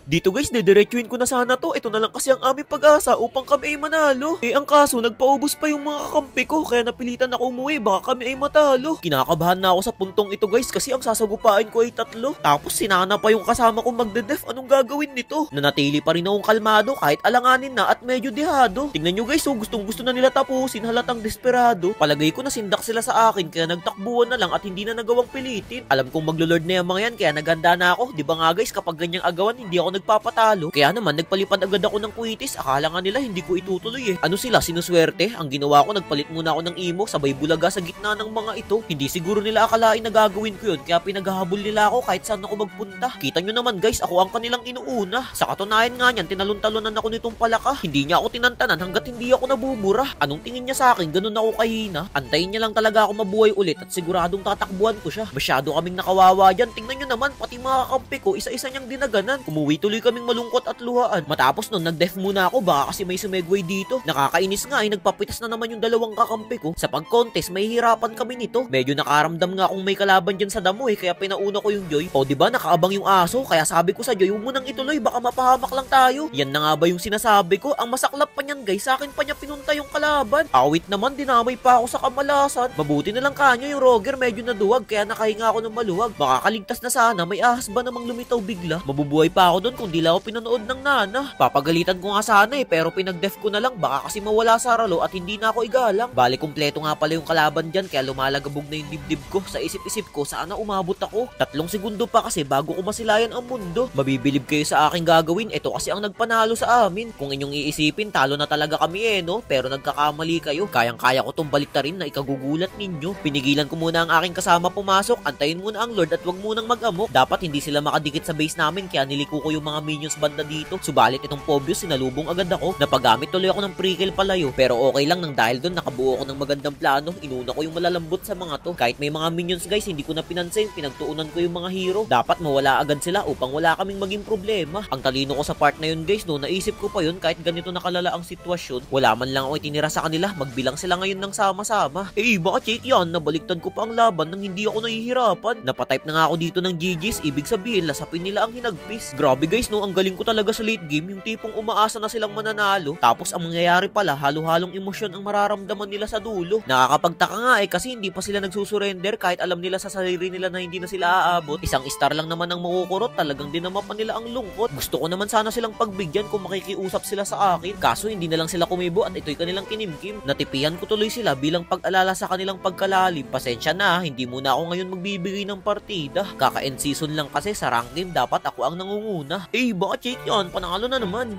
Dito guys, dediretsuin ko na sana to. Ito na lang kasi ang aming pag-asa upang kami ay manalo. Ang kaso, nagpaubos pa yung mga kakampi ko kaya napilitan ako umuwi. Baka kami ay matalo. Kinakabahan na ako sa puntong ito guys kasi ang sasagupain ko ay 3. Tapos sinana pa yung kasama kong magde-def. Anong gagawin nito? Nanatili pa rin akong kalmado kahit alanganin na at medyo dehado. Tingnan nyo guys, gustong gusto na nila tapusin, halatang desperado. Palagay ko na sindak sila sa akin kaya nagtakbuhan na lang at hindi na nagawang pilitin. Alam kong maglo-lord na yung mga yan kaya naganda na ako. Di ba nga guys, kapag ganyang agawan hindi ako nagpapatalo. Kaya naman nagpalipad agad ako ng kwitis. Akala nga nila hindi ko itutuloy eh. Ano sila, sinuswerte? Ang ginawa ko, nagpalit muna ako ng imo, sabay bulaga sa gitna ng mga ito. Hindi siguro nila akalain na gagawin ko yun kaya pinaghahabol nila ako kahit saan ako magpunta. Kita nyo naman guys, ako ang kanilang inuuna. Sa katunayan nga niyan, tinalon-talonan ako nitong palaka. Hindi niya ako tinantanan hanggat hindi ako nabubura. Anong tingin niya sa akin? Ganun ako kahina. Antayin niya lang talaga ako mabuhay ulit at siguradong tatakbuhan ko siya. Masyado kaming nakawawa dyan. Tingnan nyo naman, pati mga kakampi ko, isa-isa niyang dinaganan. Umuwi tuloy kaming malungkot at luhaan. Matapos nun, nag-def muna ako baka kasi may sumegway dito. Nakakainis nga ay nagpapitas na naman yung 2 kakampi ko. Sa pag-contest, may hirapan kami nito. Medyo nakaramdam nga akong may kalaban dyan sa damo kaya pinauna ko yung Joy. O diba, nakaabang yung aso kaya sabi ko sa Joy, huwag mo nang ituloy baka mapahamak lang tayo. Yan na nga ba yung sinasabi ko? Ang masaklap pa niyan guys, sa akin pa niya pinunta yung kalaban. Awit naman, dinamay pa ako sa kamalasan. Mabuti na lang kanyo yung Roger medyo naduwag kaya nakahinga ako ng maluwag. Makakaligtas na sana, may ahas ba namang lumitaw bigla? Mabubuhay pa ako doon kung di lang ako pinanood ng nana. Papagalitan ko nga sana pero pinag-def ko na lang baka kasi mawala sa ralo at hindi na ako igalang. Bali kumpleto nga pala yung kalaban dyan kaya lumalagabog na yung dibdib ko. Sa isip-isip ko, sana umabot ako. 3 segundo pa kasi bago ko masilayan ang mundo. Mabibilib kayo sa aking gagawin, ito kasi ang nagpanalo sa amin. Kung inyong iisipin, talo na talaga kami no? Pero nagkakamali kayo. Kayang-kaya ko tong baliktarin na ikagugulat ninyo. Pinigilan ko muna ang aking kasama pumasok. Antayin muna ang Lord at wag munang mag-amok. Dapat hindi sila makadikit sa base namin kaya niliko ko yung mga minions banda dito. Subalit itong Pobius, sinalubong agad ako. Napagamit tuloy ako ng pre-kill palayo. Pero okay lang nang dahil doon nakabuo ko ng magandang plano. Inuna ko yung malalambot sa mga to. Kahit may mga minions guys, hindi ko na pinansin. Pinagtuunan ko yung mga hero. Dapat mawala agad sila upang wala kaming maging problema. Ang talino ko sa part na yun guys, no, naisip ko pa yun kahit ganito nakalala ang sitwasyon. Wala man lang ako itinira sa kanila. Magbilang sila ngayon ng sama-sama. Baka check yan. Nabaliktad ko pa ang laban nang hindi ako nahihirapan. Napatype na nga ako dito ng GG's. Ibig sabihin, lasapin nila ang hinagpis. Grabe guys, no, ang galing ko talaga sa late game. Yung tipong umaasa na silang mananalo. Tapos ang mangyayari pala, halo-halong emosyon ang mararamdaman nila sa dulo. Nakakapagtaka nga kasi hindi pa sila nagsusurrender kahit alam nila sa sarili nila na hindi na sila aabot. Isang star lang naman ang makukurot. Talagang dinama pa nila ang lungkot. Gusto ko naman sana silang pagbigyan kung makikiusap sila sa akin. Kaso hindi na lang sila kumibo at ito'y kanilang kinimkim. Natipihan ko tuloy sila bilang pag-alala sa kanilang pagkalalim. Pasensya na, hindi muna ako ngayon magbibigay ng partida. Kaka-end season lang kasi sa rank game dapat ako ang nangunguna. Baka check yan, panalo na naman.